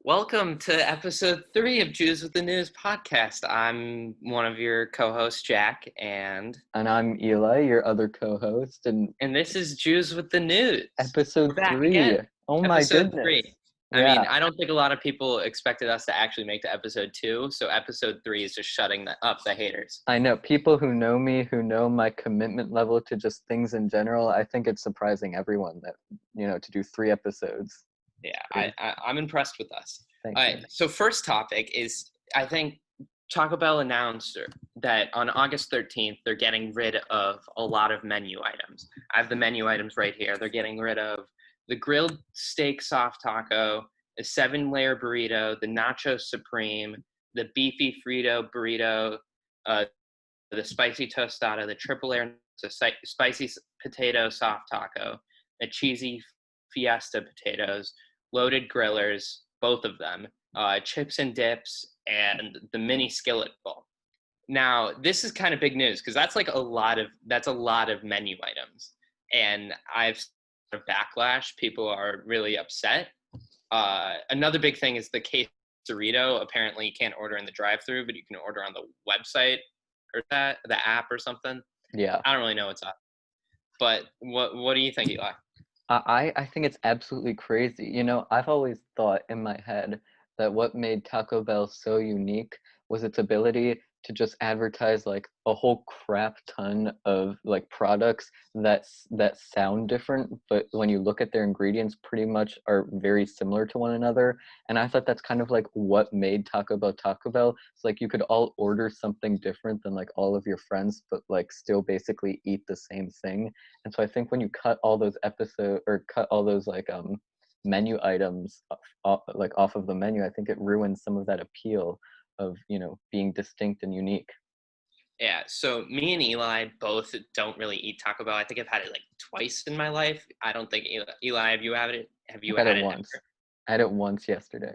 Welcome to episode 3 of Jews with the News podcast. I'm one of your co-hosts, Jack, and I'm Eli, your other co-host, and this is Jews with the News. episode We're back 3. again. Oh my Episode goodness. 3. I Yeah, mean, I don't think a lot of people expected us to actually make to episode 2, so episode 3 is just shutting up the haters. I know. People who know me, who know my commitment level to just things in general, I think it's surprising everyone that, to do 3 episodes. Yeah, I'm impressed with us. Thank All you. right, so first topic is, I think Taco Bell announced that on August 13th, they're getting rid of a lot of menu items. I have the menu items right here. They're getting rid of the grilled steak soft taco, the 7-layer burrito, the nacho supreme, the beefy Frito burrito, the spicy tostada, the triple layer spicy potato soft taco, the cheesy fiesta potatoes, loaded grillers, both of them, chips and dips, and the mini skillet bowl. Now, this is kind of big news because that's a lot of menu items, and I've sort of backlash. People are really upset. Another big thing is the quesarito. Apparently, you can't order in the drive-thru, but you can order on the website or the app or something. Yeah. I don't really know what's up, but what do you think, Eli? I think it's absolutely crazy. I've always thought in my head that what made Taco Bell so unique was its ability to just advertise like a whole crap ton of like products that sound different, but when you look at their ingredients pretty much are very similar to one another. And I thought that's kind of like what made Taco Bell Taco Bell. It's like you could all order something different than like all of your friends, but like still basically eat the same thing. And so I think when you cut all those like menu items off of the menu, I think it ruins some of that appeal of being distinct and unique. Yeah, so me and Eli both don't really eat Taco Bell. I think I've had it like twice in my life. I don't think Eli, have you had it? Have you I've had had it it once. ever? I had it once yesterday.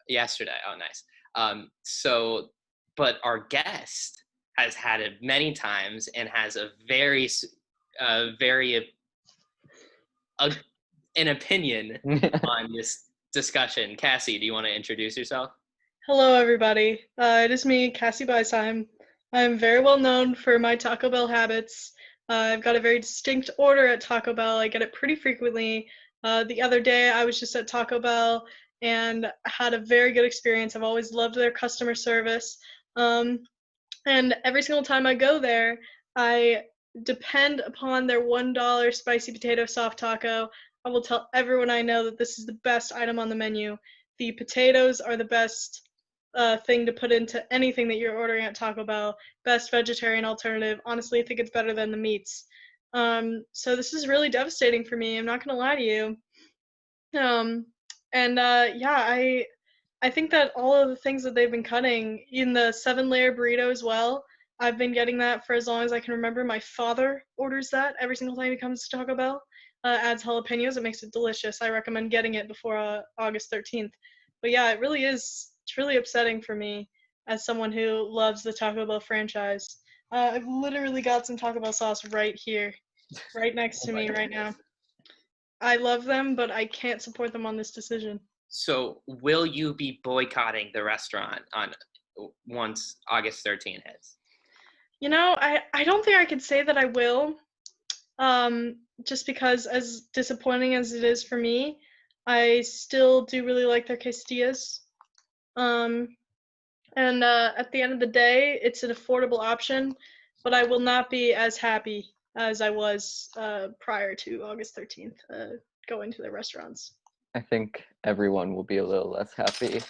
Yesterday. Oh, nice. But our guest has had it many times and has a very an opinion on this discussion. Cassie, do you want to introduce yourself? Hello, everybody. It is me, Cassie Beisheim. I'm very well known for my Taco Bell habits. I've got a very distinct order at Taco Bell. I get it pretty frequently. The other day, I was just at Taco Bell and had a very good experience. I've always loved their customer service. And every single time I go there, I depend upon their $1 spicy potato soft taco. I will tell everyone I know that this is the best item on the menu. The potatoes are the best thing to put into anything that you're ordering at Taco Bell. Best vegetarian alternative. Honestly, I think it's better than the meats. So this is really devastating for me. I'm not gonna lie to you. I think that all of the things that they've been cutting in the 7-layer burrito as well. I've been getting that for as long as I can remember. My father orders that every single time he comes to Taco Bell. Adds jalapenos. It makes it delicious. I recommend getting it before August 13th. But yeah, it really is. It's really upsetting for me as someone who loves the Taco Bell franchise. I've literally got some Taco Bell sauce right here, right next to me right now. I love them, but I can't support them on this decision. So, will you be boycotting the restaurant once August 13th hits? I don't think I could say that I will. Just because as disappointing as it is for me, I still do really like their quesadillas. At the end of the day, it's an affordable option, but I will not be as happy as I was prior to August 13th going to the restaurants. I think everyone will be a little less happy.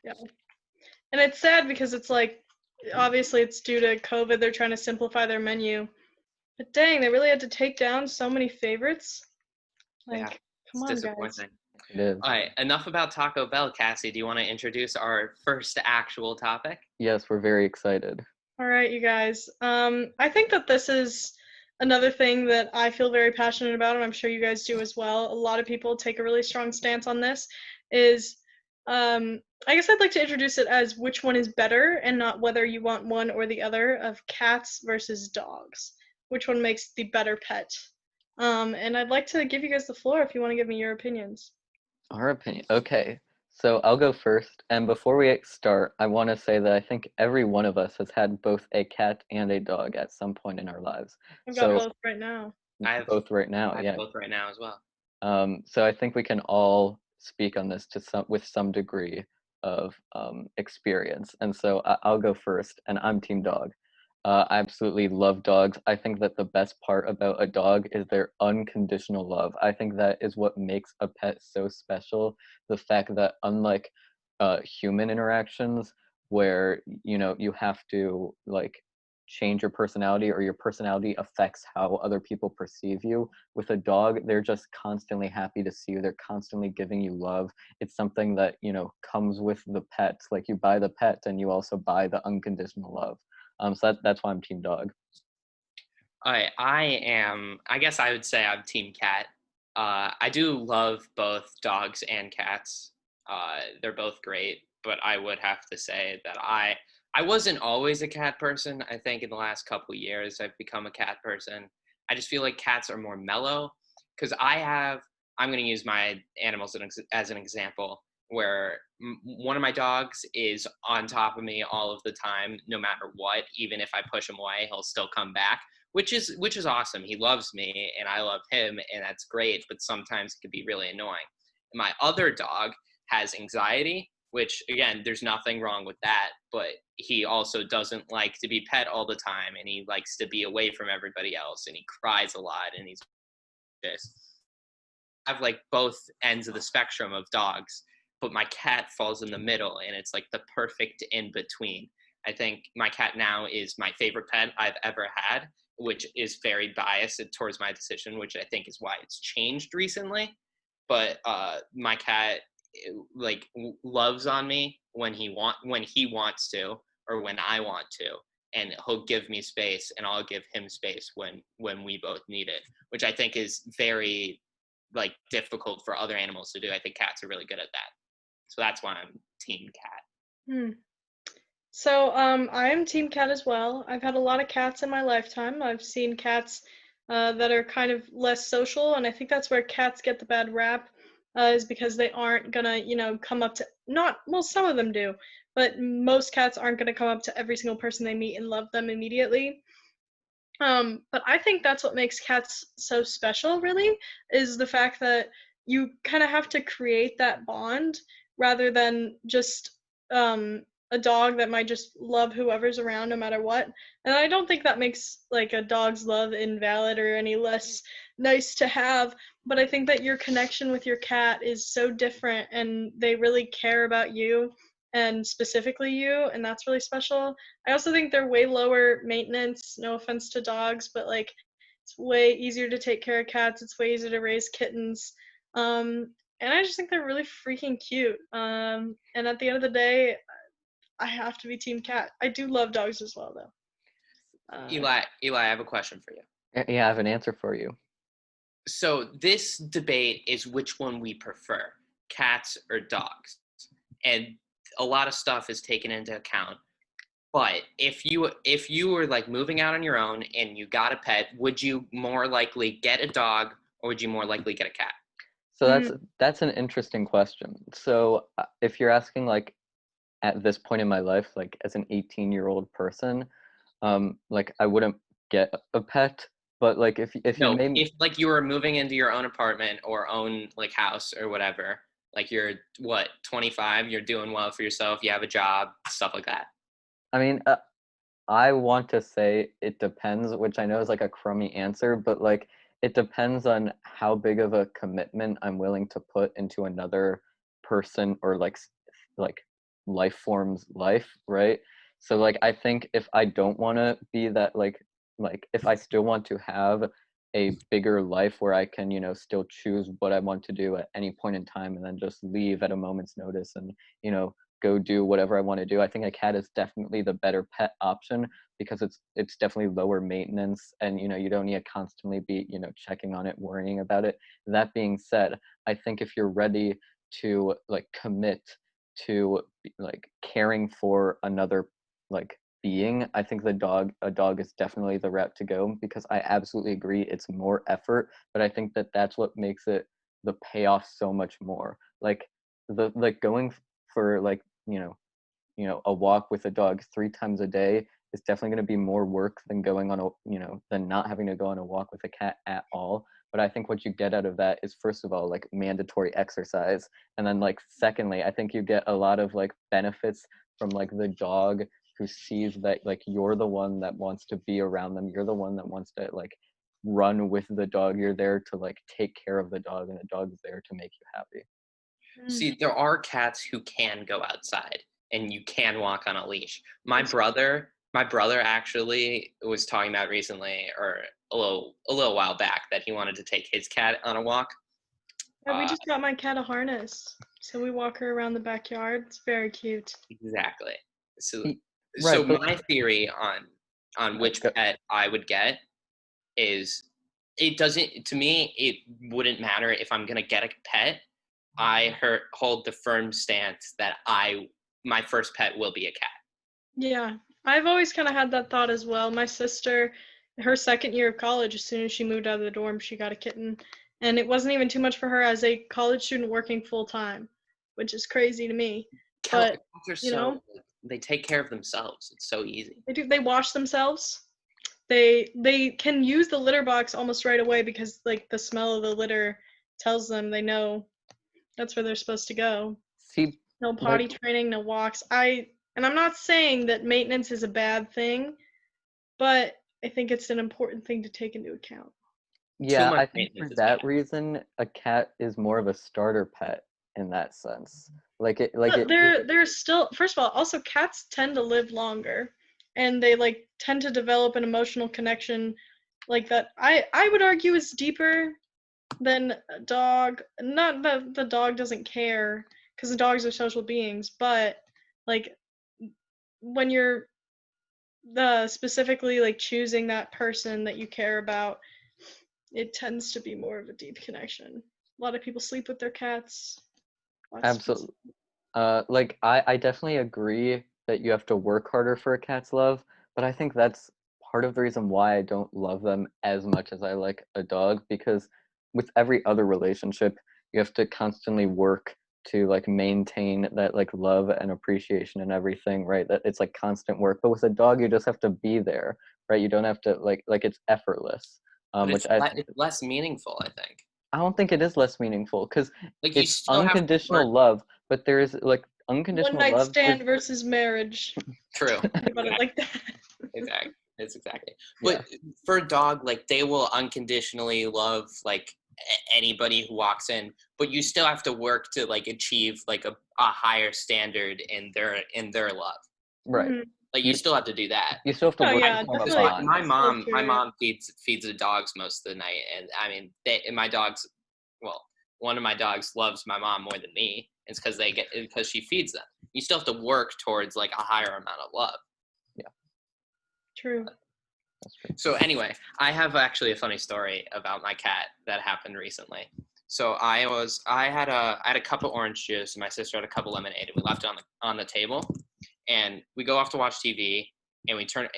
Yeah. And it's sad because it's like, obviously it's due to COVID, they're trying to simplify their menu. But dang, they really had to take down so many favorites. Yeah, come on, guys. It is. All right, enough about Taco Bell. Cassie, do you want to introduce our first actual topic? Yes, we're very excited. All right, you guys. I think that this is another thing that I feel very passionate about, and I'm sure you guys do as well. A lot of people take a really strong stance on this. I guess I'd like to introduce it as which one is better, and not whether you want one or the other, of cats versus dogs. Which one makes the better pet? And I'd like to give you guys the floor if you want to give me your opinions. Our opinion. Okay. So I'll go first. And before we start, I want to say that I think every one of us has had both a cat and a dog at some point in our lives. I've got So both right now. I have both right now, I have yeah. both right now as well. So I think we can all speak on this to some with some degree of experience. And so I'll go first, and I'm Team Dog. I absolutely love dogs. I think that the best part about a dog is their unconditional love. I think that is what makes a pet so special. The fact that unlike human interactions, where you have to like change your personality or your personality affects how other people perceive you, with a dog they're just constantly happy to see you, they're constantly giving you love. It's something that comes with the pet. Like, you buy the pet and you also buy the unconditional love. So that's why I'm Team Dog. I guess I would say I'm Team Cat. I do love both dogs and cats. They're both great, but I would have to say that I wasn't always a cat person. I think in the last couple years I've become a cat person. I just feel like cats are more mellow because I'm going to use my animals as an example where one of my dogs is on top of me all of the time, no matter what. Even if I push him away, he'll still come back, which is awesome. He loves me and I love him, and that's great, but sometimes it can be really annoying. My other dog has anxiety, which again, there's nothing wrong with that, but he also doesn't like to be pet all the time, and he likes to be away from everybody else, and he cries a lot, and he's this. I have like both ends of the spectrum of dogs, but my cat falls in the middle, and it's like the perfect in between. I think my cat now is my favorite pet I've ever had, which is very biased towards my decision, which I think is why it's changed recently. But my cat like loves on me when he wants to, or when I want to, and he'll give me space, and I'll give him space when we both need it, which I think is very like difficult for other animals to do. I think cats are really good at that, so that's why I'm Team Cat. Hmm. So, I am Team Cat as well. I've had a lot of cats in my lifetime. I've seen cats that are kind of less social, and I think that's where cats get the bad rap, is because they aren't gonna, come up to, not, well, some of them do, but most cats aren't gonna come up to every single person they meet and love them immediately. But I think that's what makes cats so special, really, is the fact that you kind of have to create that bond rather than just a dog that might just love whoever's around no matter what. And I don't think that makes like a dog's love invalid or any less nice to have, but I think that your connection with your cat is so different and they really care about you and specifically you, and that's really special. I also think they're way lower maintenance. No offense to dogs, but like it's way easier to take care of cats. It's way easier to raise kittens. And I just think they're really freaking cute. And at the end of the day, I have to be Team Cat. I do love dogs as well, though. Eli, I have a question for you. Yeah, I have an answer for you. So this debate is which one we prefer, cats or dogs, and a lot of stuff is taken into account. But if you were like moving out on your own and you got a pet, would you more likely get a dog or would you more likely get a cat? So that's an interesting question. So if you're asking like at this point in my life, like as an 18-year-old person, like I wouldn't get a pet, but like if you No, made if like you were moving into your own apartment or own like house or whatever, like you're what, 25, you're doing well for yourself, you have a job, stuff like that. I mean, I want to say it depends, which I know is like a crummy answer, but like it depends on how big of a commitment I'm willing to put into another person or like life form's life, right? So like I think if I don't want to be that like if I still want to have a bigger life where I can, still choose what I want to do at any point in time and then just leave at a moment's notice and, go do whatever I want to do. I think a cat is definitely the better pet option because it's definitely lower maintenance and you don't need to constantly be checking on it, worrying about it. That being said, I think if you're ready to like commit to like caring for another like being, I think a dog is definitely the route to go because I absolutely agree it's more effort, but I think that that's what makes it the payoff so much more. Like the like going for like a walk with a dog 3 times a day is definitely going to be more work than going on a than not having to go on a walk with a cat at all. But I think what you get out of that is, first of all, like mandatory exercise, and then like secondly, I think you get a lot of like benefits from like the dog who sees that like you're the one that wants to be around them, you're the one that wants to like run with the dog, you're there to like take care of the dog, and the dog's there to make you happy. See, there are cats who can go outside and you can walk on a leash. My brother actually was talking about recently, or a little while back, that he wanted to take his cat on a walk. Yeah, we just got my cat a harness, so we walk her around the backyard. It's very cute. Exactly. So, Right, but my theory on which pet I would get is, it doesn't, to me, it wouldn't matter if I'm gonna get a pet. I hold the firm stance that my first pet will be a cat. Yeah, I've always kind of had that thought as well. My sister, her second year of college, as soon as she moved out of the dorm, she got a kitten. And it wasn't even too much for her as a college student working full time, which is crazy to me. But, Cats are they take care of themselves. It's so easy. they wash themselves. They can use the litter box almost right away because like the smell of the litter tells them they know that's where they're supposed to go. see, No potty like, training, no walks. And I'm not saying that maintenance is a bad thing, but I think it's an important thing to take into account. Too yeah, much I think for maintenance is that bad. reason, a cat is more of a starter pet in that sense. But they're still, first of all, also cats tend to live longer and they like tend to develop an emotional connection like that. I would argue is deeper than a dog. Not that the dog doesn't care, because the dogs are social beings, but like when you're specifically like choosing that person that you care about, it tends to be more of a deep connection. A lot of people sleep with their cats. absolutely. Like I definitely agree that you have to work harder for a cat's love, but I think that's part of the reason why I don't love them as much as I like a dog, because with every other relationship, you have to constantly work to like maintain that like love and appreciation and everything, right? That it's like constant work. But with a dog, you just have to be there, right? You don't have to like it's effortless. But Which I it's less meaningful, I think. I don't think it is less meaningful because Like, you it's still have to work. unconditional love, but there is like One unconditional night love. stand versus marriage. True. Think about it like that. Exactly. It's exactly. Yeah. But for a dog, like, they will unconditionally love like anybody who walks in, but you still have to work to like achieve like a higher standard in their love. Right. Mhm. Like, you still have to do that. You still have to Oh work yeah, to form a Just like definitely. bond. my mom, So my true. mom feeds the dogs most of the night, and I mean, my dogs. Well, one of my dogs loves my mom more than me. It's because she feeds them. You still have to work towards like a higher amount of love. Yeah, True. that's true. So anyway, I have actually a funny story about my cat that happened recently. So I had a cup of orange juice, and my sister had a cup of lemonade, and we left it on the table, and we go off to watch TV, and we turn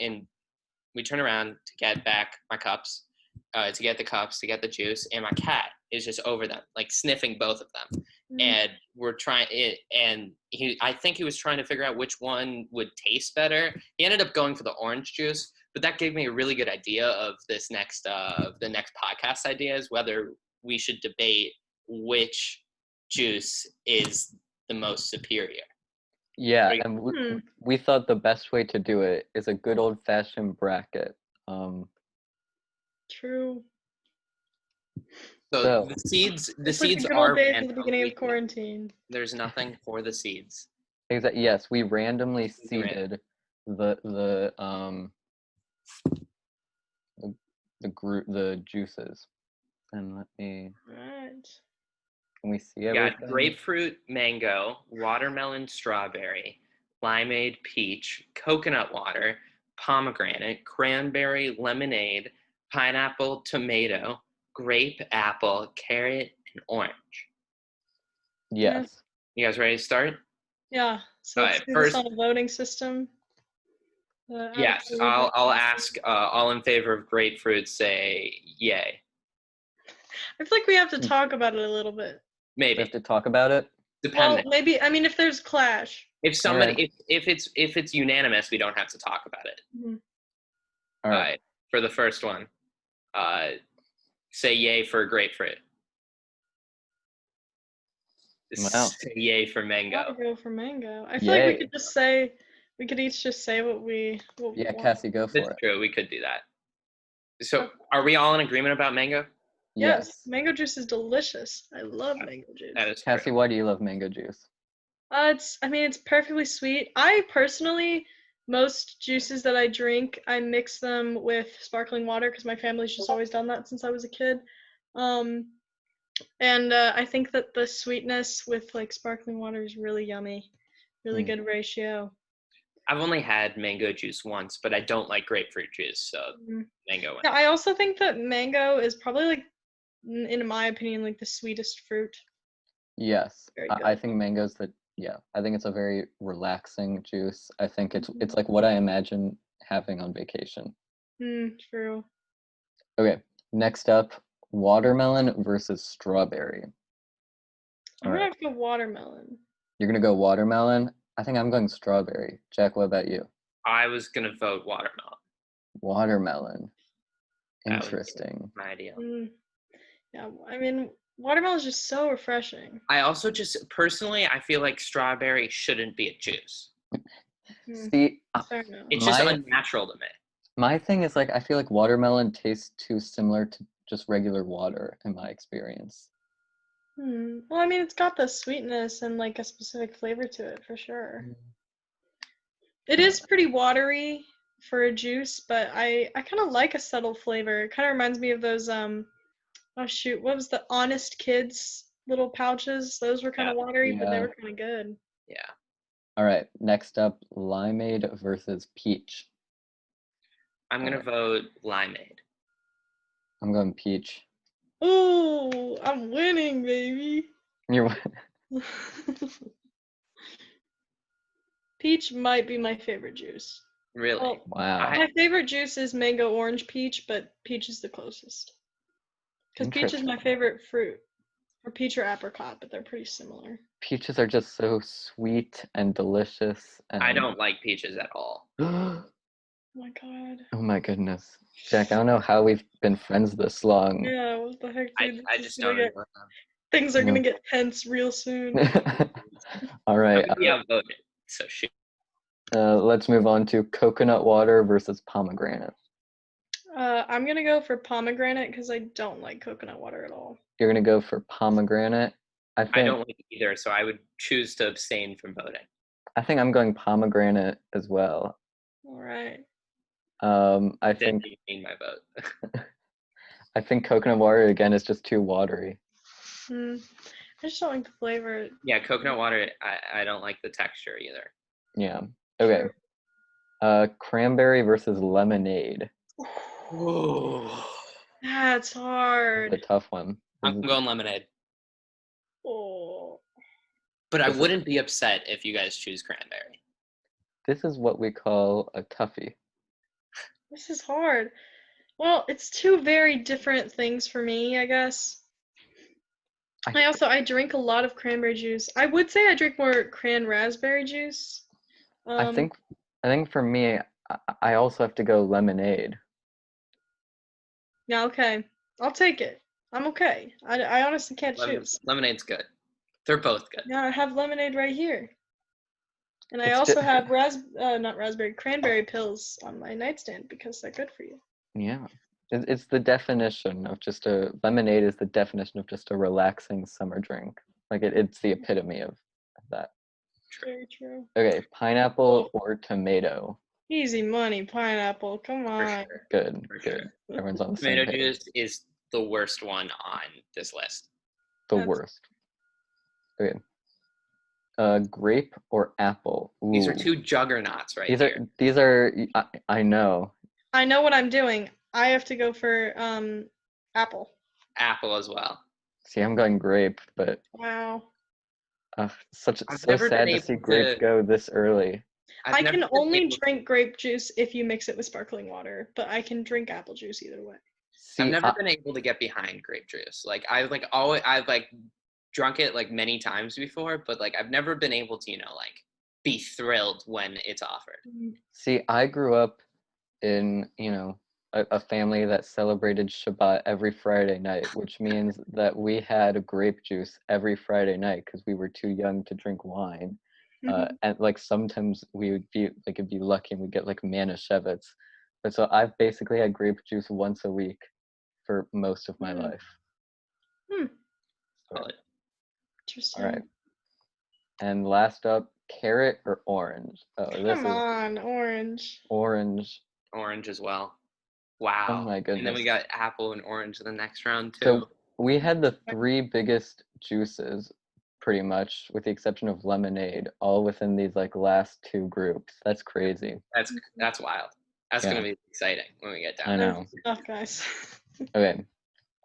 around to get back my cups, to get the juice, and my cat is just over them, like sniffing both of them. Mm. And we're trying it, and I think he was trying to figure out which one would taste better. He ended up going for the orange juice, but that gave me a really good idea of the next podcast idea, is whether we should debate which juice is the most superior. Yeah, Like, and Hmm. we thought the best way to do it is a good old-fashioned bracket. True. so So the seeds It's like the good are old days at the random. beginning of quarantine. There's nothing for the seeds. yes, we randomly Seeds are random. seeded the juices. And Right. can we see We got everything? grapefruit, mango, watermelon, strawberry, limeade, peach, coconut water, pomegranate, cranberry, lemonade, pineapple, tomato, grape, apple, carrot, and orange. Yes. You guys ready to start? Yeah. So All let's right, do first, this on a voting system. yes, I'll ask. All in favor of grapefruit, say yay. I feel like we have to talk about it a little bit. We have Maybe. to talk about it. Depending. maybe, I mean, if there's clash. If somebody, Alright. if it's unanimous, we don't have to talk about it. Mhm. All right. For the first one, say yay for grapefruit. Wow. Say yay for Gotta mango. go for mango. I feel like we Yay. could just say, we could each just say what we Yeah, want. Cassie, go for That's it. true. We could do that. So, are we all in agreement about mango? Yes, mango juice is delicious. I love mango juice. That is Cassie, true. why do you love mango juice? I mean, it's perfectly sweet. I personally, most juices that I drink, I mix them with sparkling water because my family's just always done that since I was a kid. And I think that the sweetness with like sparkling water is really yummy, really good ratio. I've only had mango juice once, but I don't like grapefruit juice, so mango wins. Yeah, I also think that mango is probably like, in my opinion, like the sweetest fruit. Yes, Very I good. think mango's I think it's a very relaxing juice. I think it's like what I imagine having on vacation. True. Okay, next up, watermelon versus strawberry. I'm All gonna right, have to go watermelon. you're gonna go watermelon. I think I'm going strawberry. Jack, what about you? I was gonna vote watermelon. Watermelon. That was Interesting. my idea. Yeah, I mean, watermelon is just so refreshing. I also just personally, I feel like strawberry shouldn't be a juice. See, Fair enough. It's just unnatural to me. my thing is like I feel like watermelon tastes too similar to just regular water in my experience. Well, I mean, it's got the sweetness and like a specific flavor to it for sure. It is pretty watery for a juice, but I kind of like a subtle flavor. It kind of reminds me of those oh shoot, what was the Honest Kids little pouches? Those were kind of watery, but they Yeah. were kind of good. Yeah. All right, next up, limeade versus peach. I'm gonna vote limeade. I'm going peach. Ooh, I'm winning, baby. You're Peach might be my favorite juice. Really? Well, wow. my favorite juice is mango orange peach, but peach is the closest. Because peach is my favorite fruit. Or peach or apricot, but they're pretty similar. Peaches are just so sweet and delicious. And I don't like peaches at all. Oh my god. Oh my goodness. Jack, I don't know how we've been friends this long. Yeah, what the heck, dude? I just don't enjoy them. Things are gonna get tense real soon. All right. We outvoted, so shoot. Let's move on to coconut water versus pomegranate. I'm gonna go for pomegranate because I don't like coconut water at all. You're gonna go for pomegranate. I don't like it either, so I would choose to abstain from voting. I think I'm going pomegranate as well. All right. I think Didn't mean my vote. I think coconut water again is just too watery. I just don't like the flavor. Yeah, coconut water. I don't like the texture either. Yeah. Okay. Cranberry versus lemonade. Oh, That's hard. That's a tough one. I'm going lemonade. Oh. But I wouldn't be upset if you guys choose cranberry. This is what we call a toughie. This is hard. Well, it's two very different things for me, I guess. I drink a lot of cranberry juice. I would say I drink more raspberry juice. I think for me, I also have to go lemonade. Yeah, okay. I'll take it. I'm okay. I honestly can't choose. Lemonade's good. They're both good. Yeah, I have lemonade right here. And I also have cranberry pills on my nightstand because they're good for you. Yeah. It's the definition of lemonade is the definition of just a relaxing summer drink. Like it's the epitome of that. Very true. Okay, pineapple or tomato? Easy money, pineapple. Come on. Sure. Good. Sure. Everyone's on the Tomato same page. juice is the worst one on this list. The worst. Okay. Grape or apple? Ooh. These are two juggernauts here. These are I know. I know what I'm doing. I have to go for apple. Apple as well. See, I'm going grape, but wow. So sad to see grape go this early. I can only drink grape juice if you mix it with sparkling water, but I can drink apple juice either way. I've never been able to get behind grape juice. Like I've drunk it like many times before, but like I've never been able to, like be thrilled when it's offered. See, I grew up in, a family that celebrated Shabbat every Friday night, which means that we had grape juice every Friday night because we were too young to drink wine. And like sometimes we would be like, it'd be lucky and we'd get like Manischewitz. But so I've basically had grape juice once a week for most of my life. Solid. Interesting. All right. And last up, carrot or orange? Oh, this Come on, orange. orange. Orange as well. Wow. Oh my And then goodness. we got apple and orange in the next round too. So we had the three biggest juices, pretty much, with the exception of lemonade, all within these like last two groups. That's crazy. That's wild. That's Yeah. gonna be exciting when we get down I there. know. Tough, guys. Okay,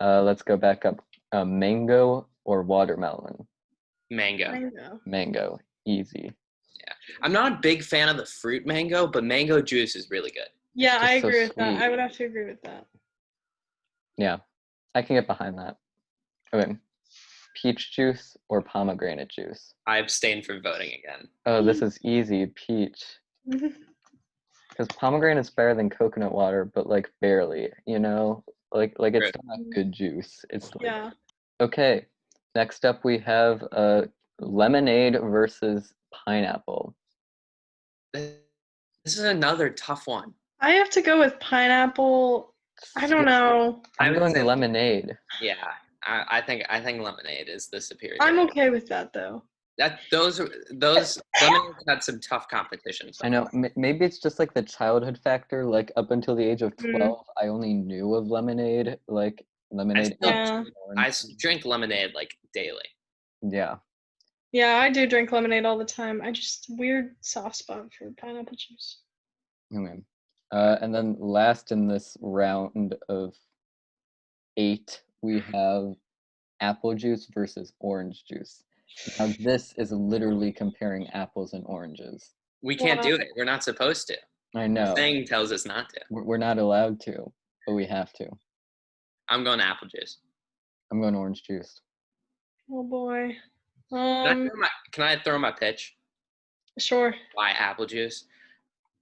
let's go back up. Mango or watermelon? Mango. Mango, easy. Yeah. I'm not a big fan of the fruit mango, but mango juice is really good. Yeah, I Just so agree with that. sweet. I would have to agree with that. Yeah, I can get behind that. Okay, peach juice or pomegranate juice? I abstain from voting again. Oh, this is easy, peach. Because pomegranate's better than coconut water, but like barely, like it's True. not good juice. It's like Yeah. okay. Next up, we have lemonade versus pineapple. This is another tough one. I have to go with pineapple. I don't know. I I'm would going say lemonade. Yeah, I think lemonade is the superior. I'm okay with that though. Those lemonade had some tough competition. So I know. Maybe it's just like the childhood factor. Like up until the age of 12, I only knew of lemonade. Like lemonade. and I orange. drink lemonade like daily. Yeah. Yeah, I do drink lemonade all the time. I just weird soft spot for pineapple juice. Okay. And then last in this round of 8, we have apple juice versus orange juice. Now this is literally comparing apples and oranges. We can't do it. We're not supposed to. I know. The thing tells us not to. We're not allowed to, but we have to. I'm going apple juice. I'm going orange juice. Oh boy. Can I throw my pitch? Sure. Why apple juice?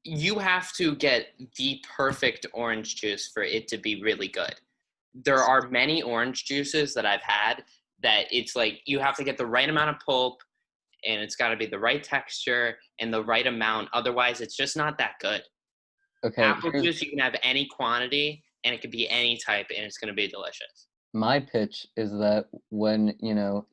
You have to get the perfect orange juice for it to be really good. There are many orange juices that I've had that it's like you have to get the right amount of pulp and it's got to be the right texture and the right amount. Otherwise, it's just not that good. Okay. Apple juice, you can have any quantity and it could be any type and it's going to be delicious. My pitch is that when,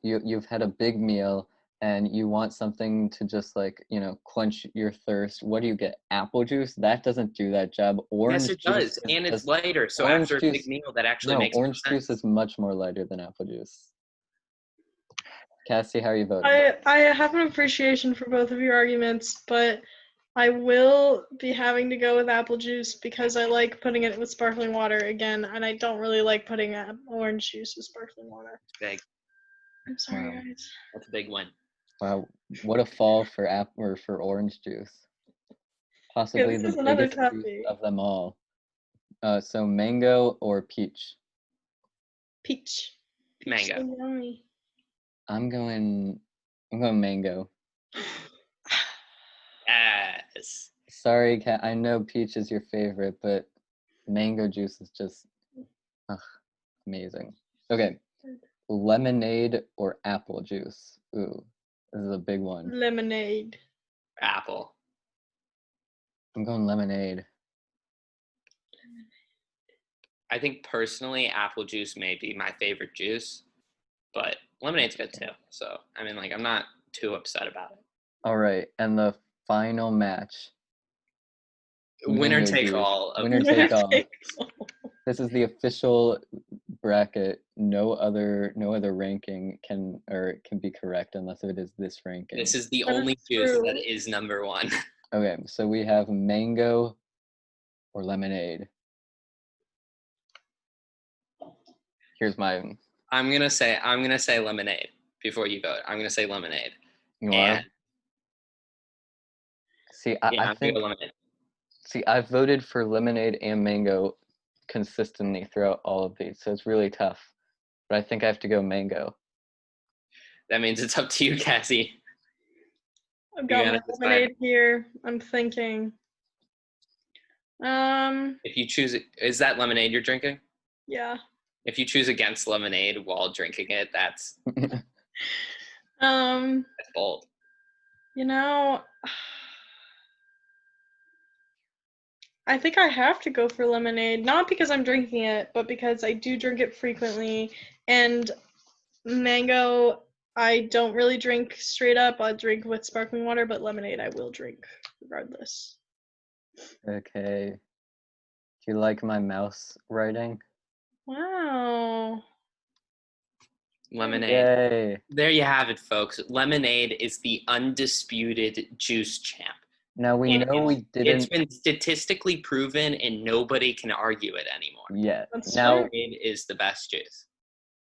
you've had a big meal and you want something to just like, quench your thirst, what do you get? Apple juice? That doesn't do that job. Orange Yes, it juice does. And it's lighter. So orange after a juice- big meal, that actually No, makes orange more sense. juice is much more lighter than apple juice. Cassie, how are you voting? I have an appreciation for both of your arguments, but I will be having to go with apple juice because I like putting it with sparkling water again, and I don't really like putting orange juice with sparkling water. It's big. I'm sorry, Wow. guys. That's a big win. Wow, what a fall for for orange juice. Possibly this the is another biggest juice toughie. of them all. So mango or peach? Peach. Mango. So yummy. I'm going mango. Yes. Sorry, Kat. I know peach is your favorite, but mango juice is just amazing. Okay, lemonade or apple juice? Ooh, this is a big one. Lemonade. Apple. I'm going lemonade. I think personally, apple juice may be my favorite juice, but lemonade's good too. So, I mean, like, I'm not too upset about it. All right, and the final match. Winner Mango take juice. all. Winner take all. This is the official bracket. No other ranking can be correct unless it is this ranking. This is the That is only juice true. that is number one. Okay, so we have mango or lemonade. Here's my. I'm gonna say lemonade before you vote. I'm gonna say lemonade. You are? And See, yeah, I I'm think. gonna go lemonade. See, I've voted for lemonade and mango consistently throughout all of these, so it's really tough. But I think I have to go mango. That means it's up to you, Cassie. I've got my lemonade here. I'm thinking. If you choose it, is that lemonade you're drinking? Yeah. If you choose against lemonade while drinking it, that's bold. You know, I think I have to go for lemonade, not because I'm drinking it, but because I do drink it frequently. And mango, I don't really drink straight up. I drink with sparkling water, but lemonade I will drink regardless. Okay. Do you like my mouse writing? Wow. Lemonade. Yay. There you have it, folks. Lemonade is the undisputed juice champ. Now we know we It's didn't been statistically proven, and nobody can argue it anymore. yet. That's Now Lemonade is the best juice.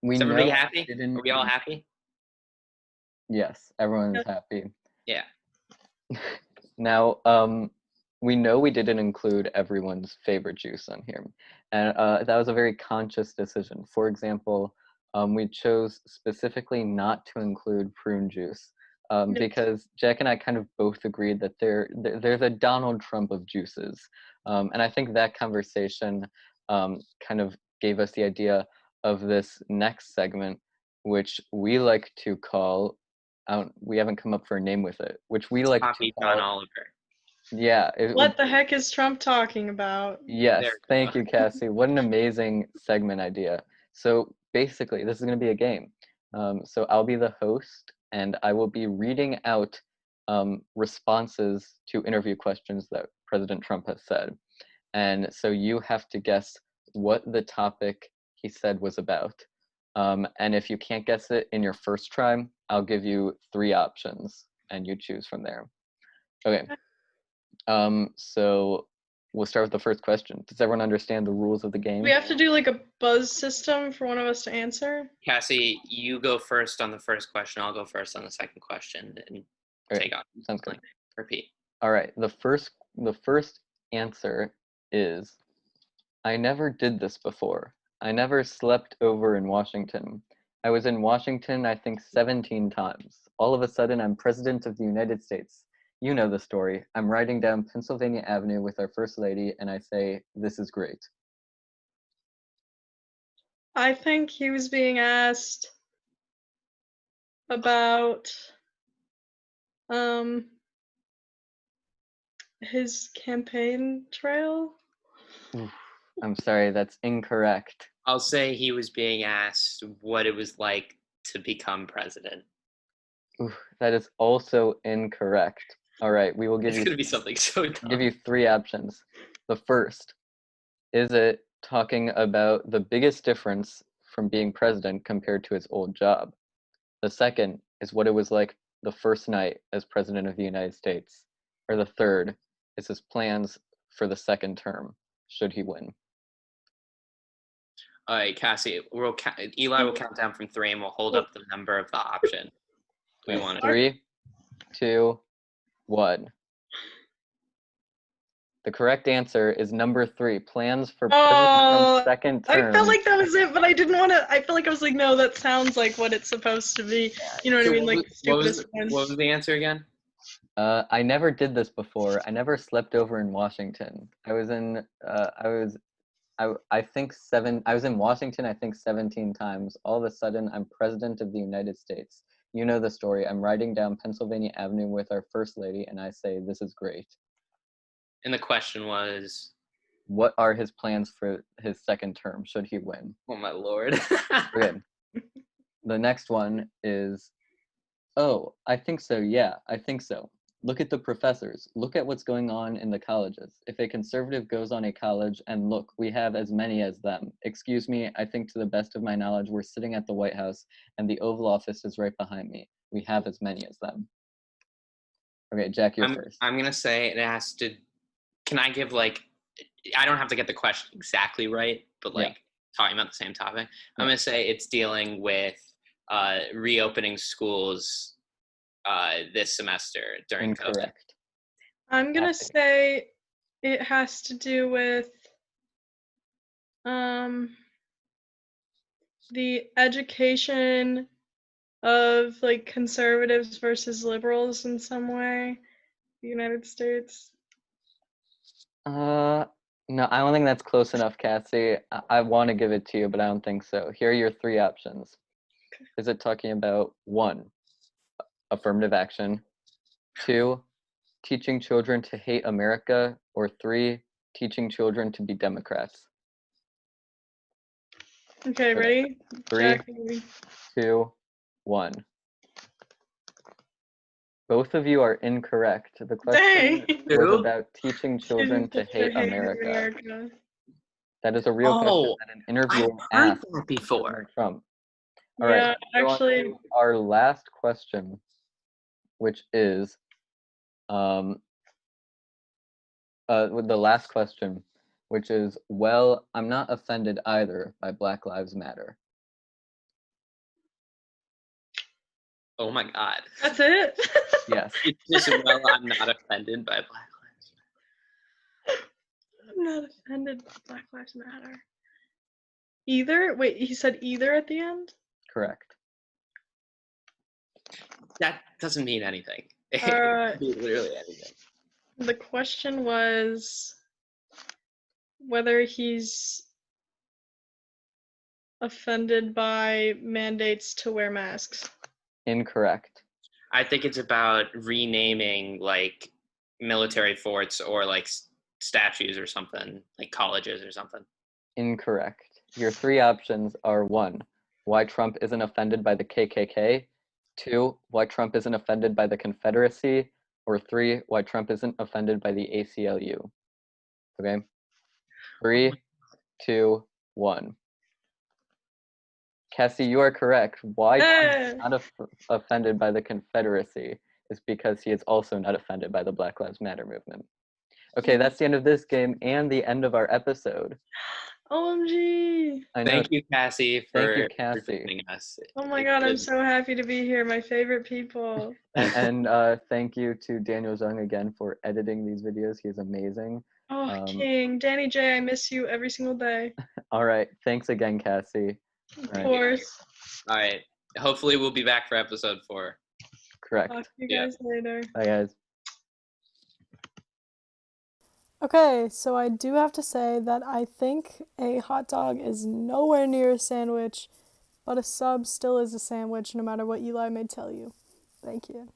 we Is everybody know happy? didn't. Are we all happy? Yes, everyone is Yeah. happy. Yeah. Now, we know we didn't include everyone's favorite juice on here, and that was a very conscious decision. For example, we chose specifically not to include prune juice Yes. because Jack and I kind of both agreed that there's a Donald Trump of juices, and I think that conversation kind of gave us the idea of this next segment, which we like to call. We haven't come up for a name with it, which we like to Coffee call. John Oliver. Yeah. What the heck is Trump talking about? Yes. There we Thank go. you, Cassie. What an amazing segment idea. So basically, this is going to be a game. So I'll be the host, and I will be reading out responses to interview questions that President Trump has said. And so you have to guess what the topic he said was about. And if you can't guess it in your first try, I'll give you 3 options, and you choose from there. Okay. So we'll start with the first question. Does everyone understand the rules of the game? We have to do like a buzz system for one of us to answer. Cassie, you go first on the first question. I'll go first on the second question, and Okay, take off. sounds good. Repeat. All right. The first answer is, I never did this before. I never slept over in Washington. I was in Washington, I think 17 times. All of a sudden, I'm president of the United States. You know the story. I'm riding down Pennsylvania Avenue with our first lady, and I say, this is great. I think he was being asked about his campaign trail. Oof, I'm sorry, that's incorrect. I'll say he was being asked what it was like to become president. Oof, that is also incorrect. All right, we will give It's you gonna be something so dumb. give you 3 options. The first, is it talking about the biggest difference from being president compared to his old job? The second is what it was like the first night as president of the United States. Or the third is his plans for the second term, should he win. All right, Cassie, Eli will count down from 3, and we'll hold up the number of the option we want. 3, 2, 1. The correct answer is number 3, plans for President Trump's second term. I felt like that was it, but I didn't want to. I felt like I was like, no, that sounds like what it's supposed to be. You know what I mean? Like stupidest one. What was the answer again? I never did this before. I never slept over in Washington. I was in Washington, I think 17 times. All of a sudden, I'm president of the United States. You know the story. I'm riding down Pennsylvania Avenue with our first lady, and I say, this is great. And the question was, what are his plans for his second term, should he win? oh my lord. Okay. The next one is, oh, I think so, yeah, I think so. Look at the professors. Look at what's going on in the colleges. If a conservative goes on a college, and look, we have as many as them. Excuse me, I think to the best of my knowledge, we're sitting at the White House, and the Oval Office is right behind me. We have as many as them. Okay, Jack, you're first. I'm going to say it has to, can I give I don't have to get the question exactly right, but talking about the same topic. I'm going to say it's dealing with reopening schools this semester during Incorrect. COVID. I'm gonna say it has to do with the education of like conservatives versus liberals in some way, the United States? No, I don't think that's close enough, Cassie. I want to give it to you, but I don't think so. Here are your three options. Is it talking about 1, affirmative action, 2, teaching children to hate America, or 3, teaching children to be Democrats? Okay, ready? 3, Jackie. 2, 1. Both of you are incorrect. The question Dang. was Who? about teaching children to hate America. That is a real question that an interviewer I've heard asked that before. President Trump. All Yeah, right, go on actually, to our last question, which is with the last question, which is, well, I'm not offended either by Black Lives Matter. Oh my God. that's it? Yes. It's just, well, I'm not offended by Black Lives Matter. I'm not offended by Black Lives Matter. Either? Wait, he said either at the end? Correct. That doesn't mean anything. It Uh, could be literally anything. The question was whether he's offended by mandates to wear masks. Incorrect. I think it's about renaming like military forts or like statues or something, like colleges or something. Incorrect. Your three options are 1, why Trump isn't offended by the KKK, 2, why Trump isn't offended by the Confederacy, or 3, why Trump isn't offended by the ACLU. Okay? 3, 2, 1. Cassie, you are correct. Why Trump is not offended by the Confederacy is because he is also not offended by the Black Lives Matter movement. Okay, that's the end of this game and the end of our episode. OMG. I know. Thank you, Cassie, for Cassie. joining us. Oh my God, I'm so happy to be here. My favorite people. And thank you to Daniel Zung again for editing these videos. He is amazing. Oh, King. Danny J, I miss you every single day. All right. Thanks again, Cassie. Of course. All right. Hopefully we'll be back for episode 4. Correct. Talk to you guys later. Bye, guys. Okay, so I do have to say that I think a hot dog is nowhere near a sandwich, but a sub still is a sandwich no matter what Eli may tell you. Thank you.